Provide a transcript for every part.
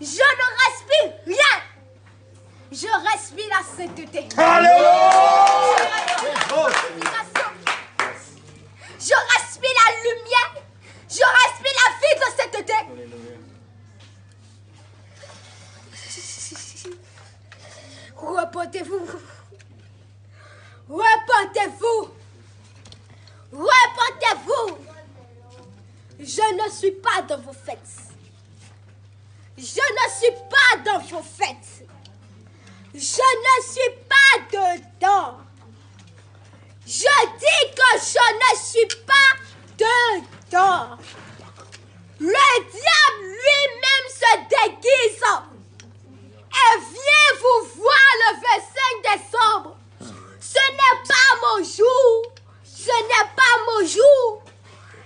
Je ne respire rien. Je respire la sainteté. Alléluia. Je respire la lumière. Je respire la vie de sainteté. Repentez-vous. Repentez-vous. Repentez-vous. Je ne suis pas dans vos fêtes. Je ne suis pas dans vos fêtes. Je ne suis pas dedans. Je dis que je ne suis pas dedans. Le diable lui-même se déguise et vient vous voir le 25 décembre. Ce n'est pas mon jour. Ce n'est pas mon jour.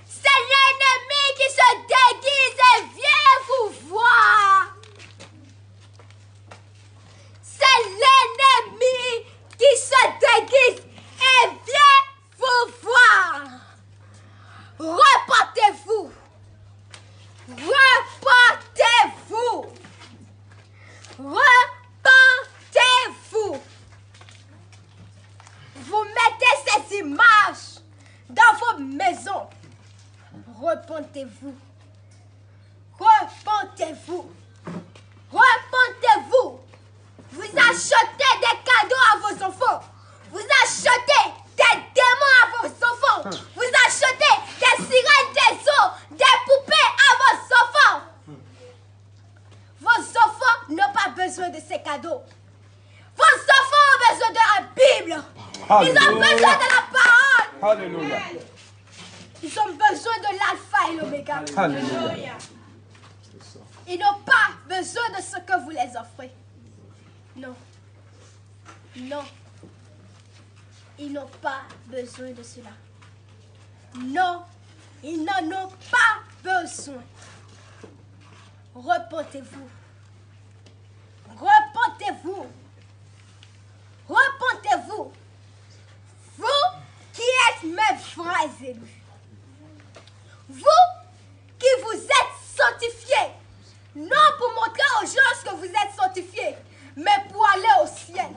C'est l'ennemi qui se déguise et vient vous voir. C'est l'ennemi qui se déguise et vient vous voir. Repentez-vous. Repentez-vous. Repentez-vous. Vous mettez ces images dans vos maisons. Repentez-vous. Repentez-vous. Repentez-vous. Vous achetez des cadeaux à vos enfants. Vous achetez des démons à vos enfants. Vous achetez des sirènes, des eaux, des poupées à vos enfants. Vos enfants n'ont pas besoin de ces cadeaux. Vos enfants ont besoin de la Bible. Ils ont besoin de la parole. Alléluia. Ils ont besoin de l'alpha et l'oméga. Alléluia. Ils n'ont pas besoin de ce que vous les offrez. Non. Non. Ils n'ont pas besoin de cela. Non. Ils n'en ont pas besoin. Repentez-vous. Repentez-vous. Repentez-vous. Vous qui êtes mes frères élus. Vous qui vous êtes sanctifiés. Non pour montrer aux gens que vous êtes sanctifiés, mais pour aller au ciel.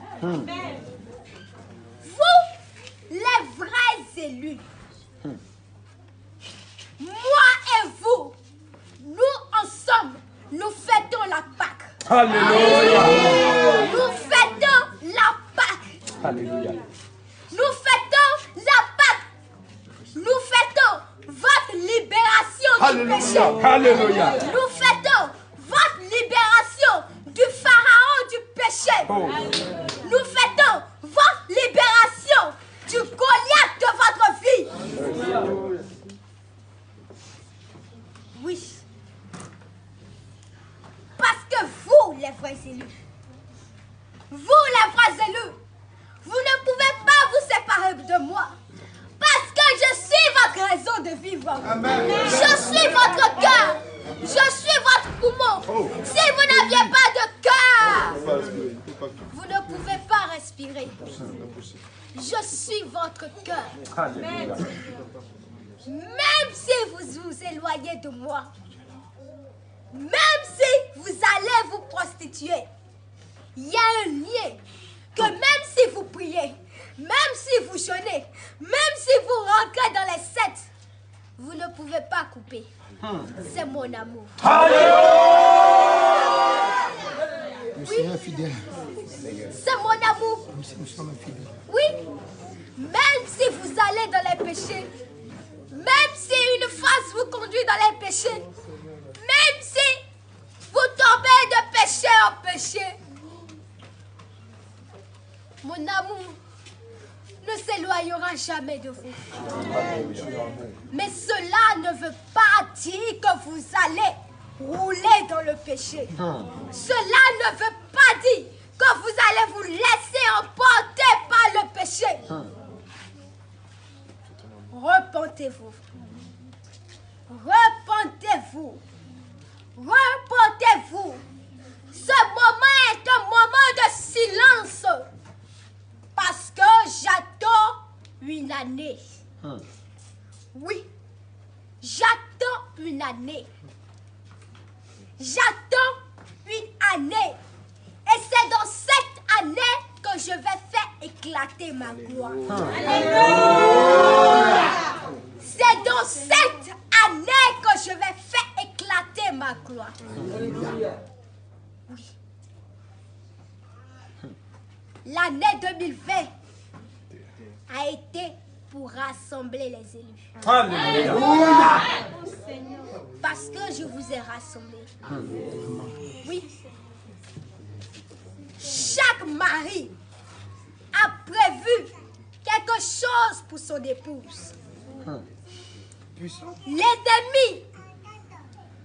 Vous, les vrais élus. Moi et vous, nous ensemble, nous fêtons la Pâque. Alléluia. Nous fêtons la Pâque. Alléluia. Nous fêtons la Pâque. Nous fêtons votre libération du péché. Alléluia. Nous fêtons votre libération du pharaon du péché. Nous fêtons votre libération du Goliath de votre vie. Oui. Parce que vous, les vrais élus, vous, les vrais élus, vous ne pouvez pas vous séparer de moi. Parce que je suis votre raison de vivre. Amen. Je suis votre cœur. Je suis votre poumon. Si vous n'aviez pas de cœur, vous ne pouvez pas respirer. Je suis votre cœur. Amen. Même si vous vous éloignez de moi, même si vous allez vous prostituer, il y a un lien que même si vous priez, même si vous jeûnez, même si vous rentrez dans les sectes, vous ne pouvez pas couper. C'est mon amour. Oui. C'est mon amour. Oui. Même si vous allez dans les péchés, même si une phase vous conduit dans les péchés, même si vous tombez de péché en péché, mon amour ne s'éloignera jamais de vous. Mais cela ne veut pas dire que vous allez rouler dans le péché. Cela ne veut pas dire que vous allez vous laisser emporter par le péché. Repentez-vous. Repentez-vous. Repentez-vous. Ce moment est un moment de silence. Parce que j'attends une année. Oui, j'attends une année. J'attends une éclater ma gloire. C'est dans cette année que je vais faire éclater ma gloire. Oui. L'année 2020 a été pour rassembler les élus. Alléluia. Parce que je vous ai rassemblés. Oui. Chaque mari a prévu quelque chose pour son épouse. L'ennemi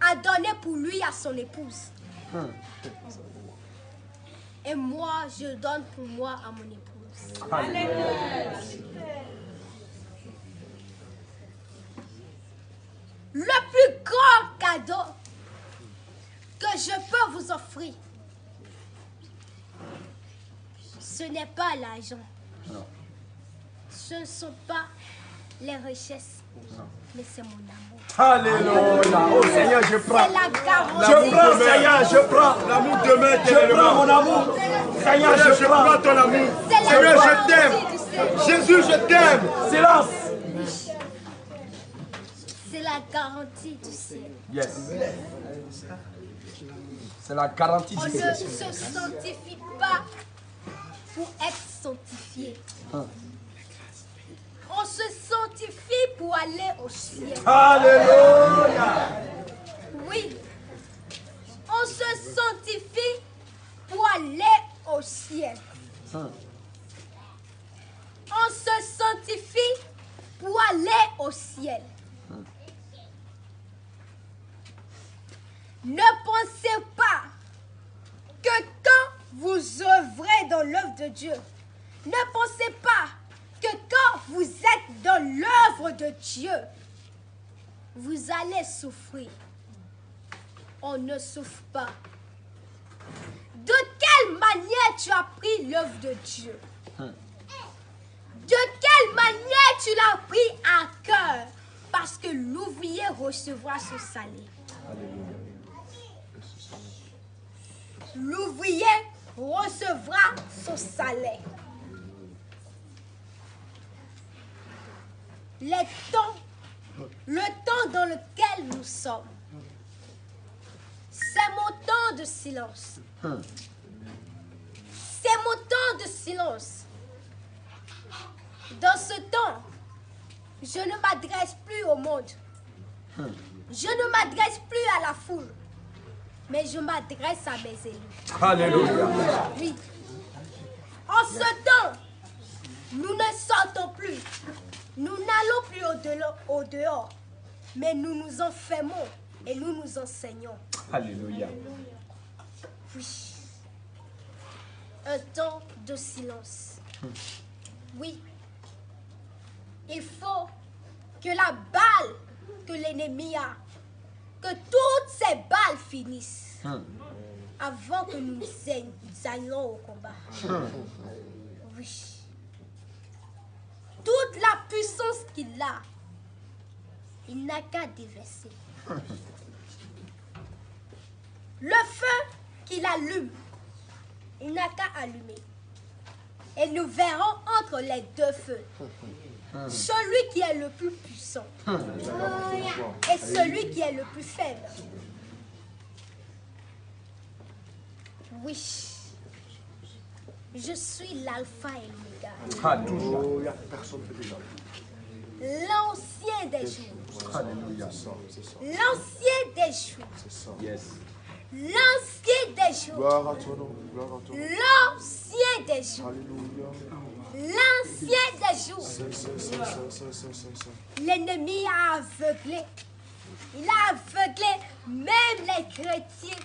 a donné pour lui à son épouse. Et moi, je donne pour moi à mon épouse. Le plus grand cadeau que je peux vous offrir, ce n'est pas l'argent. Ce ne sont pas les richesses, mais c'est mon amour. Alléluia. Oh Seigneur, je prends. C'est la garantie. Je prends, Seigneur, je prends. L'amour demain, Je prends mon amour. Seigneur, je je prends prends. ton amour. C'est la Seigneur, je garantie t'aime. du Seigneur. Jésus, je t'aime. Silence. C'est la garantie du ciel. Yes. C'est la garantie On du ne ciel. se sanctifie pas pour être sanctifié. On se sanctifie pour aller au ciel. Alléluia. Oui. On se sanctifie pour aller au ciel. On se sanctifie pour aller au ciel. Ne pensez pas que quand vous œuvrez dans l'œuvre de Dieu, ne pensez pas que quand vous êtes dans l'œuvre de Dieu, vous allez souffrir. On ne souffre pas. De quelle manière tu as pris l'œuvre de Dieu? De quelle manière tu l'as pris à cœur? Parce que l'ouvrier recevra son salaire. L'ouvrier recevra son salaire. Le temps dans lequel nous sommes, c'est mon temps de silence. C'est mon temps de silence. Dans ce temps, je ne m'adresse plus au monde. Je ne m'adresse plus à la foule. Mais je m'adresse à mes élus. Alléluia. Oui. En ce temps, nous ne sortons plus. Nous n'allons plus au dehors. Mais nous nous enfermons et nous nous enseignons. Alléluia. Oui. Un temps de silence. Oui. Il faut que la balle que l'ennemi a, que toutes ces balles finissent avant que nous allions au combat. Oui. Toute la puissance qu'il a, il n'a qu'à déverser. Le feu qu'il allume, il n'a qu'à allumer. Et nous verrons entre les deux feux celui qui est le plus puissant et celui qui est le plus faible. Oui, je suis l'alpha et l'oméga. Alléluia. L'ancien des jours. Alléluia. L'ancien des jours. Yes. L'ancien des jours. Gloire à ton nom. Gloire à ton nom. L'ancien des jours. Alléluia. L'ancien des jours. L'ennemi a aveuglé. Il a aveuglé même les chrétiens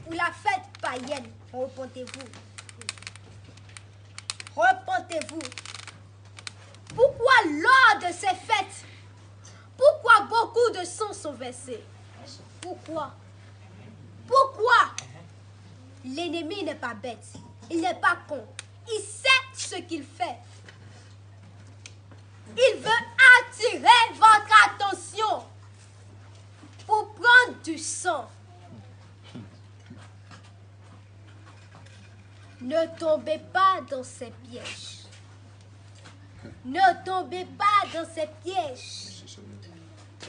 pour la fête païenne. Repentez-vous. Repentez-vous. Pourquoi lors de ces fêtes, pourquoi beaucoup de sang sont versés? Pourquoi? Pourquoi? L'ennemi n'est pas bête. Il n'est pas con. Il sait ce qu'il fait. Il veut attirer votre attention pour prendre du sang. Ne tombez pas dans ces pièges. Ne tombez pas dans ces pièges.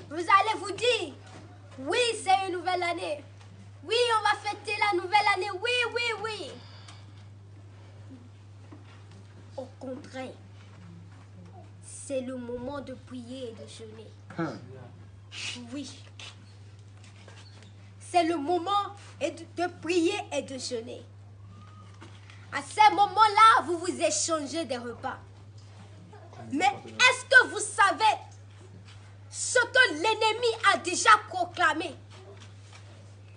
Vous allez vous dire, oui, c'est une nouvelle année. Oui, on va fêter la nouvelle année. Oui, oui, oui. Au contraire, c'est le moment de prier et de jeûner. Oui. C'est le moment de prier et de jeûner. À ce moment-là, vous vous échangez des repas. Mais est-ce que vous savez ce que l'ennemi a déjà proclamé?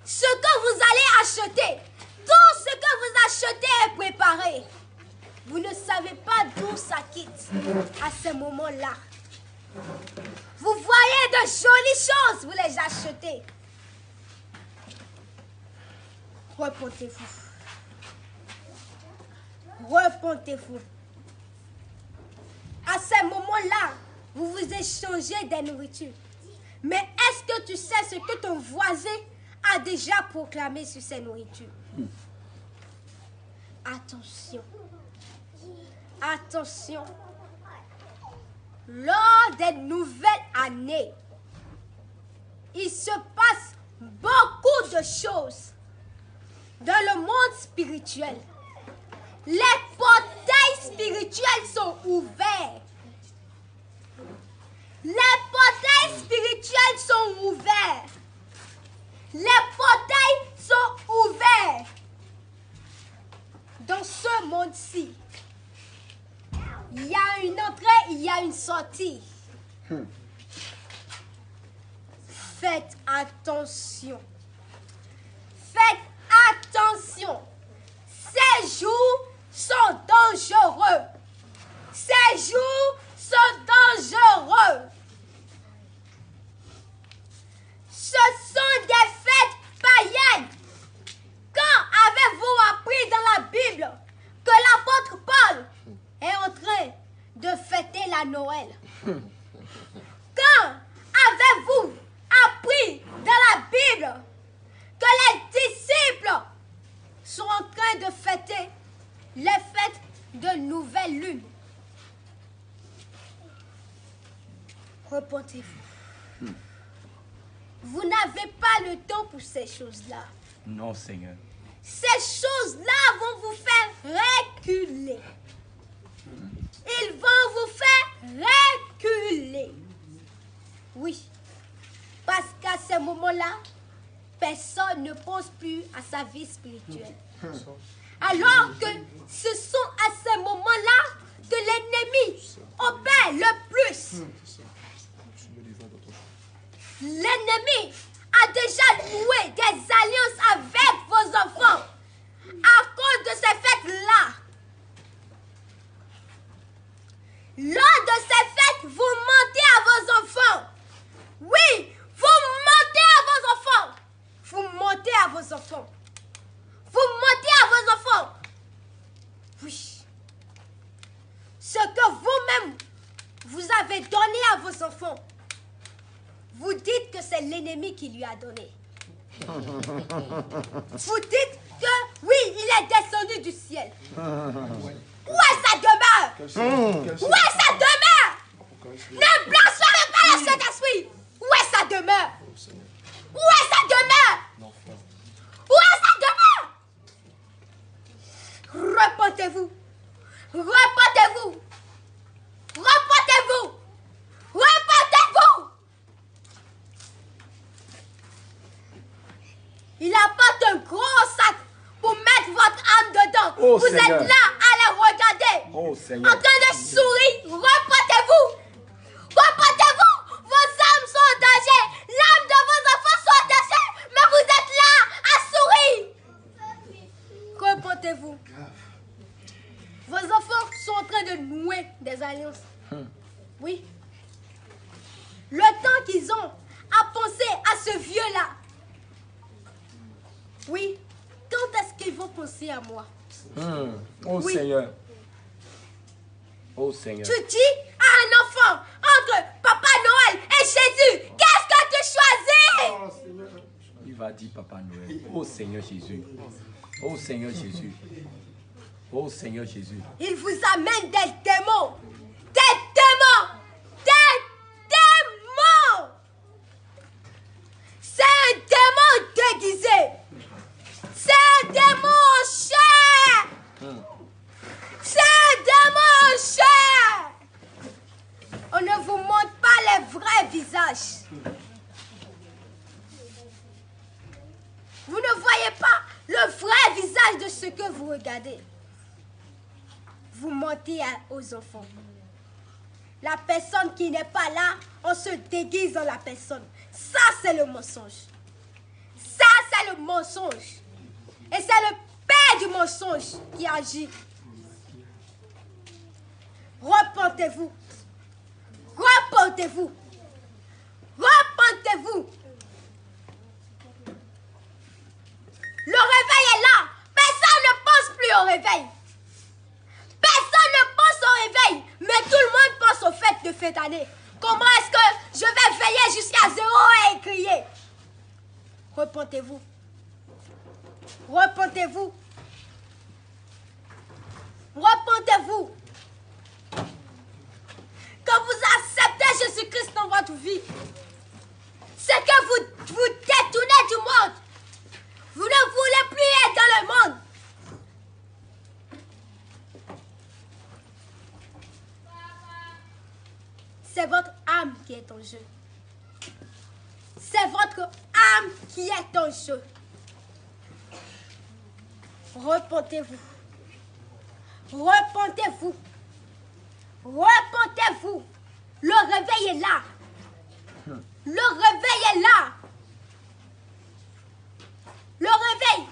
Ce que vous allez acheter, tout ce que vous achetez est préparé. Vous ne savez pas d'où ça quitte à ce moment-là. Vous voyez de jolies choses, vous les achetez. Repentez-vous. Repentez-vous. À ce moment-là, vous vous échangez des nourritures. Mais est-ce que tu sais ce que ton voisin a déjà proclamé sur ces nourritures? Attention. Attention. Lors des nouvelles années, il se passe beaucoup de choses dans le monde spirituel. Les portails spirituels sont ouverts. Les portails spirituels sont ouverts. Les portails sont ouverts. Dans ce monde-ci, il y a une entrée, il y a une sortie. Faites attention. Faites attention. Ces jours sont dangereux. Ces jours sont dangereux. Ce sont des fêtes païennes. Quand avez-vous appris dans la Bible que l'apôtre Paul est en train de fêter la Noël? Quand avez-vous appris dans la Bible que les disciples sont en train de fêter les fêtes de nouvelle lune? Repentez-vous. Vous n'avez pas le temps pour ces choses-là. Non, Seigneur. Ces choses-là vont vous faire reculer. Ils vont vous faire reculer. Oui. Parce qu'à ce moment-là, personne ne pense plus à sa vie spirituelle. Alors que ce sont à ce moment-là que l'ennemi opère le plus. L'ennemi a déjà noué des alliances avec vos enfants à cause de ces fêtes-là. Lors de ces fêtes, vous mentez à vos enfants. Oui, vous mentez à vos enfants. Vous mentez à vos enfants. Vous mentez à vos enfants. Oui. Ce que vous-même, vous avez donné à vos enfants, vous dites que c'est l'ennemi qui lui a donné. Vous dites que, oui, il est descendu du ciel. Où est sa demeure? Où est sa demeure? Ne blasphémez pas le Saint-Esprit. Où est sa demeure? Où est sa demeure? Où est sa demeure? Repentez-vous. Repentez-vous. Repentez-vous. Repentez-vous. Il apporte un gros sac pour mettre votre âme dedans. Oh, vous Seigneur. êtes là à les regarder. Oh, En Seigneur. train de sourire. Repentez-vous. Repentez-vous. Vos âmes sont en danger. L'âme de vos enfants sont en danger. Mais vous êtes là à sourire. Repentez-vous. Vos enfants sont en train de nouer des alliances. Oui. Le temps qu'ils ont à penser à ce vieux-là. Oui. Quand est-ce qu'ils vont penser à moi? Oh, Oui. Seigneur. Oh, Seigneur. Tu dis à un enfant entre Papa Noël et Jésus, qu'est-ce que tu choisis? Il va dire Papa Noël. Oh, Seigneur Jésus. Oh, Seigneur Jésus. Oh, Seigneur Jésus. Il vous amène des démons. Des ce que vous regardez. Vous mentez aux enfants. La personne qui n'est pas là, on se déguise dans la personne. Ça, c'est le mensonge. Ça, c'est le mensonge. Et c'est le père du mensonge qui agit. Repentez-vous. Repentez-vous. Repentez-vous. Le réveil est là. Personne ne pense plus au réveil. Personne ne pense au réveil. Mais tout le monde pense aux fêtes de fin d'année. Comment est-ce que je vais veiller jusqu'à 0 et crier? Repentez-vous. Repentez-vous. Repentez-vous. Quand vous acceptez Jésus-Christ dans votre vie, c'est que vous vous détournez du monde. Vous ne voulez plus être dans le monde. C'est votre âme qui est en jeu. C'est votre âme qui est en jeu. Repentez-vous. Repentez-vous. Repentez-vous. Le réveil est là. Le réveil est là. Le réveil,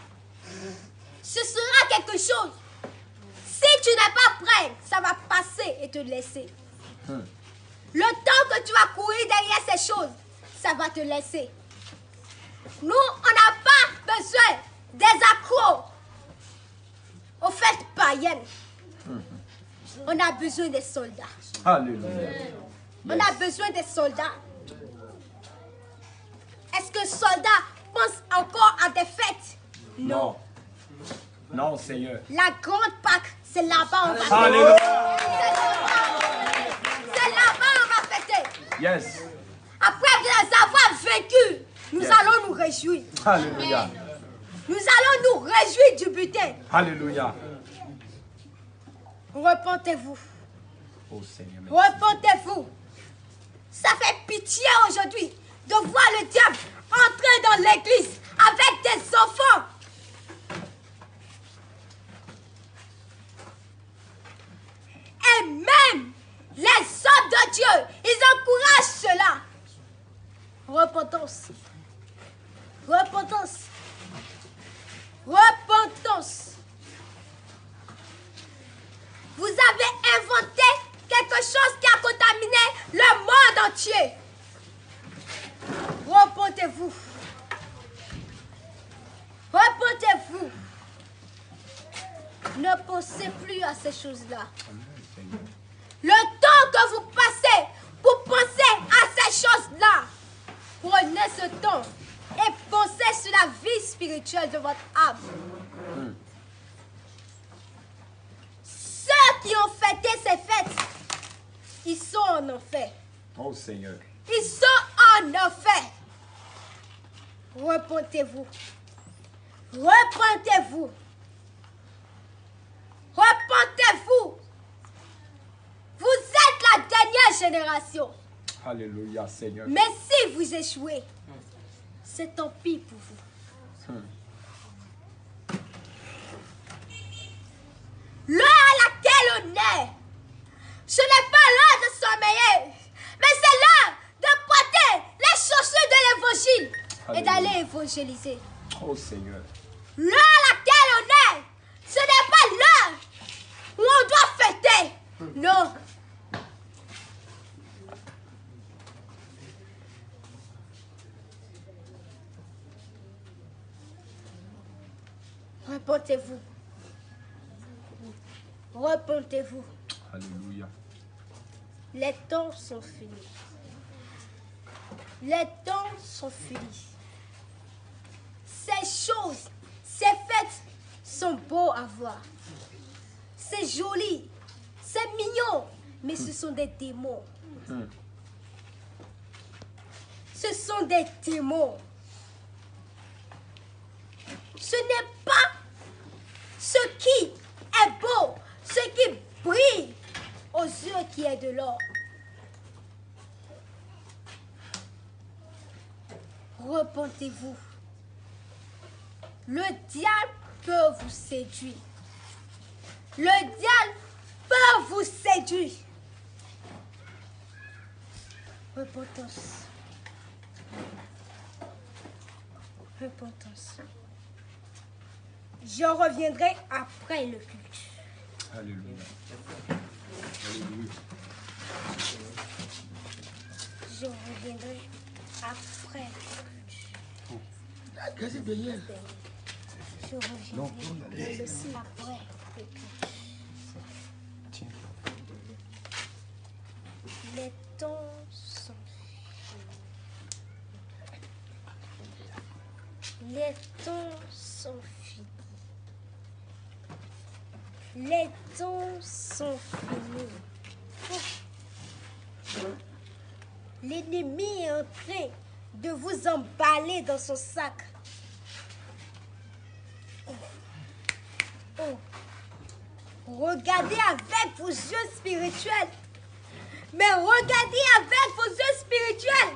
ce sera quelque chose. Si tu n'es pas prêt, ça va passer et te laisser. Le temps que tu vas courir derrière ces choses, ça va te laisser. Nous, on n'a pas besoin des accros aux fêtes païennes. On a besoin des soldats. Alléluia. On a besoin des soldats. Est-ce que soldats pensent encore à des fêtes? Non. Non, Seigneur. La grande Pâque, c'est là-bas on va Alléluia. C'est là-bas on va fêter. Yes. Après avoir vaincu, nous Yes. allons nous réjouir. Alléluia. Nous allons nous réjouir du butin. Alléluia. Repentez-vous. Oh Seigneur. merci. Repentez-vous. Ça fait pitié aujourd'hui de voir le diable entrer dans l'église avec des enfants. Et même les hommes de Dieu, ils encouragent cela. Repentance. Repentance. Repentance. Vous avez inventé quelque chose qui a contaminé le monde entier. Repentez-vous. Repentez-vous. Ne pensez plus à ces choses-là. Le temps que vous passez pour penser à ces choses-là, prenez ce temps et pensez sur la vie spirituelle de votre âme. Ceux qui ont fêté ces fêtes, ils sont en enfer. Oh Seigneur. Ils sont en enfer. Repentez-vous. Repentez-vous. Repentez-vous. Vous êtes la dernière génération. Alléluia, Seigneur. Mais si vous échouez, c'est tant pis pour vous. L'heure à laquelle on est, ce n'est pas l'heure de sommeiller, mais c'est l'heure de porter les chaussures de l'évangile et d'aller évangéliser. Oh Seigneur. L'heure à laquelle on est, ce n'est pas l'heure où on doit fêter. Non. Repentez-vous. Repentez-vous. Alléluia. Les temps sont finis. Les temps sont finis. Ces choses, ces fêtes sont beaux à voir. C'est joli, c'est mignon, mais ce sont des démons. Ce sont des démons. Ce n'est pas ce qui est beau, ce qui brille aux yeux qui est de l'or. Repentez-vous. Le diable peut vous séduire. Le diable peut vous séduire. Repentance. Repentance. Je reviendrai après le culte. Alléluia. Je reviendrai après le culte. Qu'est-ce que c'est? Je reviendrai après le culte. Tiens. Les temps sont finis. Les temps sont finis. Les temps sont finis. L'ennemi est en train de vous emballer dans son sac. Oh. Regardez avec vos yeux spirituels. Mais regardez avec vos yeux spirituels.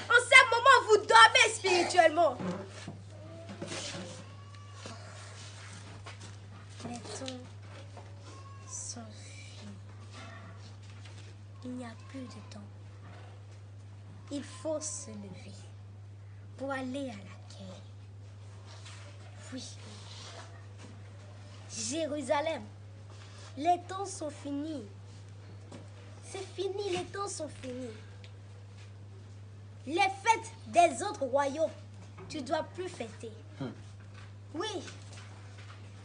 En ce moment, vous dormez spirituellement. Les temps sont finis. Il n'y a plus de temps. Il faut se lever pour aller à la guerre. Oui. Jérusalem, les temps sont finis. C'est fini, les temps sont finis. Les fêtes des autres royaumes, tu ne dois plus fêter. Oui.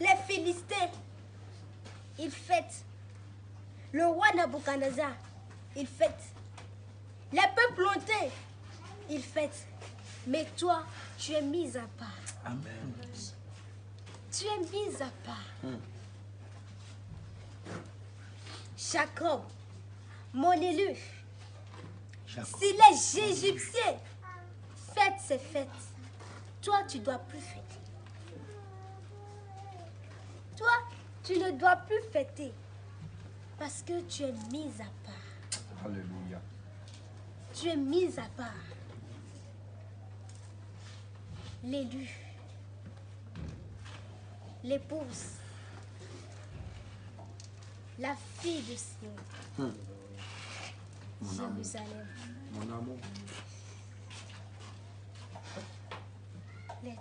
Les Philistins, ils fêtent. Le roi Nabuchodonosor, il fête. Les peuples lointains, ils fêtent. Mais toi, tu es mis à part. Amen. Tu es mis à part. Jacob, mon élu, si les Égyptiens fêtent ces fêtes, toi, tu ne dois plus fêter. Toi, tu ne dois plus fêter parce que tu es mis à part. Alléluia. Tu es mis à part. L'élu, l'épouse, la fille de Sion, Jérusalem. Mon amour. Les